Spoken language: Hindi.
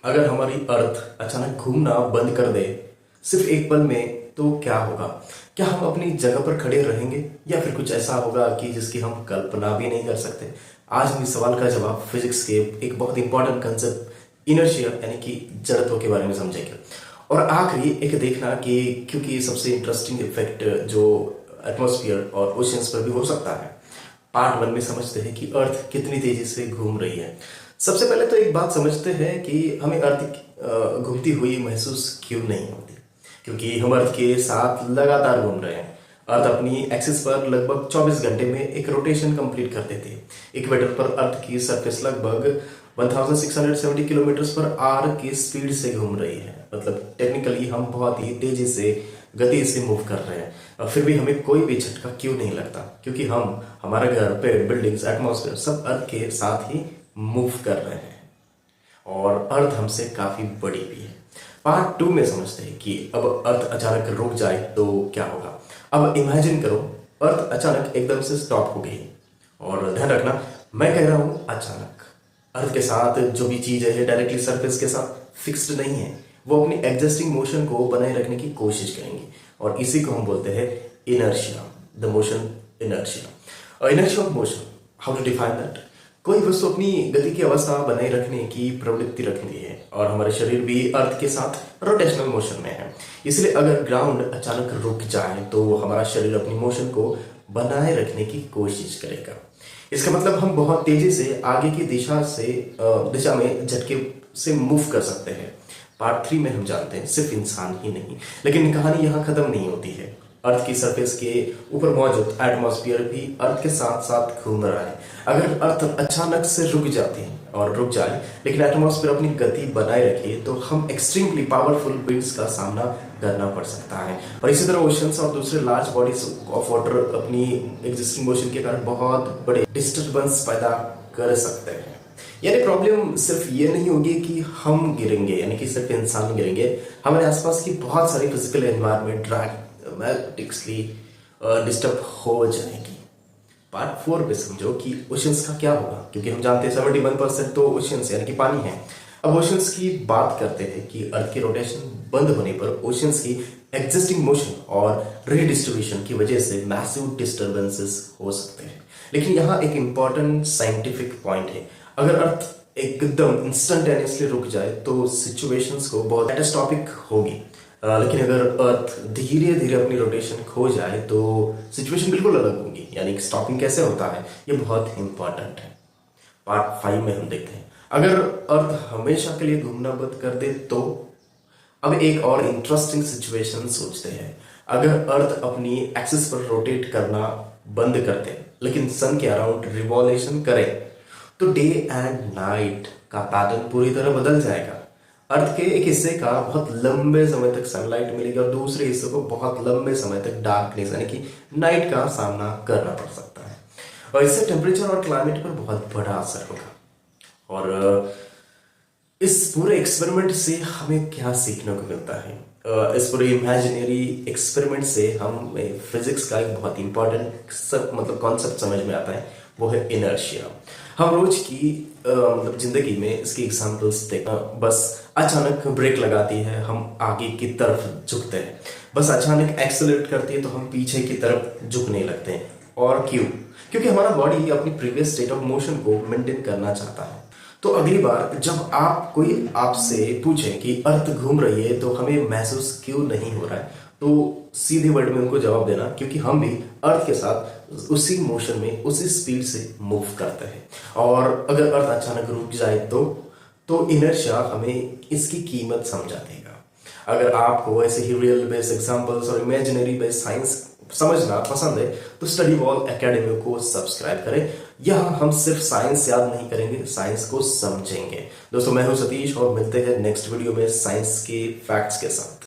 अगर हमारी अर्थ अचानक घूमना बंद कर दे सिर्फ एक पल में, तो क्या होगा? क्या हम अपनी जगह पर खड़े रहेंगे या फिर कुछ ऐसा होगा कि जिसकी हम कल्पना भी नहीं कर सकते? आज हम इस सवाल का जवाब फिजिक्स के एक बहुत इंपॉर्टेंट कंसेप्ट इनर्शिया यानी कि जड़त्व के बारे में समझेंगे। और आखिरी एक देखना कि क्योंकि सबसे इंटरेस्टिंग इफेक्ट जो एटमॉस्फेयर और ओशियंस पर भी हो सकता है। पार्ट 1 में समझते हैं कि अर्थ कितनी तेजी से घूम रही है। सबसे पहले तो एक बात समझते हैं कि हमें अर्थ घूमती हुई महसूस क्यों नहीं होती, क्योंकि हम अर्थ के साथ लगातार घूम रहे हैं। अर्थ अपनी एक्सिस पर लगभग 24 घंटे में एक रोटेशन कंप्लीट कर देती है। इक्वेटर पर अर्थ की सरफेस लगभग 1670 किलोमीटर पर आवर की स्पीड से घूम रही है। मतलब टेक्निकली हम बहुत ही तेजी से गति से मूव कर रहे हैं, फिर भी हमें कोई भी झटका क्यों नहीं लगता? क्योंकि हम हमारा घर, पेड़, बिल्डिंग्स, एटमॉस्फेयर सब अर्थ के साथ ही मूव कर रहे हैं और अर्थ हमसे काफी बड़ी भी है। पार्ट 2 में समझते हैं कि अब अर्थ अचानक रुक जाए तो क्या होगा। अब इमेजिन करो अर्थ अचानक एकदम से स्टॉप हो गई। और ध्यान रखना, मैं कह रहा हूं अचानक। अर्थ के साथ जो भी चीज है डायरेक्टली सरफेस के साथ फिक्स्ड नहीं है, वो अपनी एग्जिस्टिंग मोशन को बनाए रखने की कोशिश करेंगी और इसी को हम बोलते हैं inertia, the motion inertia. Inertia of motion, how to define that? कोई वस्तु अपनी गति की अवस्था बनाए रखने की प्रवृत्ति रखती है और हमारे शरीर भी अर्थ के साथ रोटेशनल मोशन में है। इसलिए अगर ग्राउंड अचानक रुक जाए तो हमारा शरीर अपनी मोशन को बनाए रखने की कोशिश करेगा। इसका मतलब हम बहुत तेजी से आगे की दिशा में झटके से मूव कर सकते हैं। पार्ट 3 में हम जानते हैं सिर्फ इंसान ही नहीं, लेकिन कहानी यहाँ खत्म नहीं होती है। अर्थ की सरफेस के ऊपर मौजूद एटमॉस्फेयर भी अर्थ के साथ साथ घूम रहा है। अगर अर्थ अचानक से रुक जाए लेकिन एटमॉस्फेयर अपनी गति बनाए रखे तो हम एक्सट्रीमली पावरफुल विंड्स का सामना करना पड़ सकता है। और इसी तरह ओशंस और दूसरे लार्ज बॉडीज ऑफ वाटर अपनी एग्जिस्टिंग मोशन के कारण बहुत बड़े डिस्टर्बेंस पैदा कर सकते हैं। यानी प्रॉब्लम सिर्फ ये नहीं होगी कि हम गिरेंगे, यानी कि सिर्फ इंसान गिरेंगे, हमारे आसपास की बहुत सारी फिजिकल एनवायरनमेंट ड्रामेटिकली डिस्टर्ब हो जाएगी। पार्ट 4 पे समझो कि ओशंस का क्या होगा, क्योंकि हम जानते हैं 71% तो ओशंस यानी कि पानी है। अब ओशंस की बात करते हैं कि अर्थ की रोटेशन बंद होने पर ओशंस की एग्जिस्टिंग मोशन और रीडिस्ट्रीब्यूशन की वजह से मैसिव डिस्टर्बेंसेस हो सकते हैं। लेकिन यहाँ एक इंपॉर्टेंट साइंटिफिक पॉइंट है। अगर अर्थ एकदम इंस्टेंटेनियसली रुक जाए तो सिचुएशंस को बहुत कैटास्ट्रॉफिक होगी, लेकिन अगर अर्थ धीरे धीरे अपनी रोटेशन खो जाए तो सिचुएशन बिल्कुल अलग होगी। यानी स्टॉपिंग कैसे होता है ये बहुत इंपॉर्टेंट है। पार्ट 5 में हम देखते हैं अगर अर्थ हमेशा के लिए घूमना बंद कर दे तो। अब एक और इंटरेस्टिंग सिचुएशन सोचते हैं। अगर अर्थ अपनी एक्सिस पर रोटेट करना बंद कर दे लेकिन सन के अराउंड रिवॉल्यूशन करे तो डे एंड नाइट का पैटर्न पूरी तरह बदल जाएगा। अर्थ के एक हिस्से का बहुत लंबे समय तक सनलाइट मिलेगी और दूसरे हिस्से को बहुत लंबे समय तक डार्कनेस यानी कि नाइट का सामना करना पड़ सकता है। और इससे टेम्परेचर और क्लाइमेट पर बहुत बड़ा असर होगा। और इस पूरे एक्सपेरिमेंट से हमें क्या सीखने को मिलता है? इस पूरे इमेजिनरी एक्सपेरिमेंट से हमें फिजिक्स का एक बहुत इंपॉर्टेंट कॉन्सेप्ट समझ में आता है, वो है इनर्शिया। हम रोज की जिंदगी में इसकी एग्जांपल्स देखना, बस अचानक ब्रेक लगाती है हम आगे की तरफ झुकते हैं, बस अचानक एक्सेलरेट करती है तो हम पीछे की तरफ झुकने लगते हैं। और क्यों? क्योंकि हमारा बॉडी अपनी प्रीवियस स्टेट ऑफ मोशन को मेंटेन करना चाहता है। तो अगली बार जब कोई आपसे पूछे कि अर्थ घूम रही है तो हमें महसूस क्यों नहीं हो रहा है, तो सीधे वर्ड में उनको जवाब देना क्योंकि हम भी अर्थ के साथ उसी मोशन में उसी स्पीड से मूव करते हैं। और अगर अर्थ अचानक रुक जाए तो इनर्शिया हमें इसकी कीमत समझा देगा। अगर आपको ऐसे ही रियल बेस्ड एग्जांपल्स और इमेजिनरी बेस्ड साइंस समझना पसंद है तो स्टडी वॉल एकेडमी को सब्सक्राइब करें। यहाँ हम सिर्फ साइंस याद नहीं करेंगे, साइंस को समझेंगे। दोस्तों, मैं हूं सतीश और मिलते हैं नेक्स्ट वीडियो में साइंस के फैक्ट्स के साथ।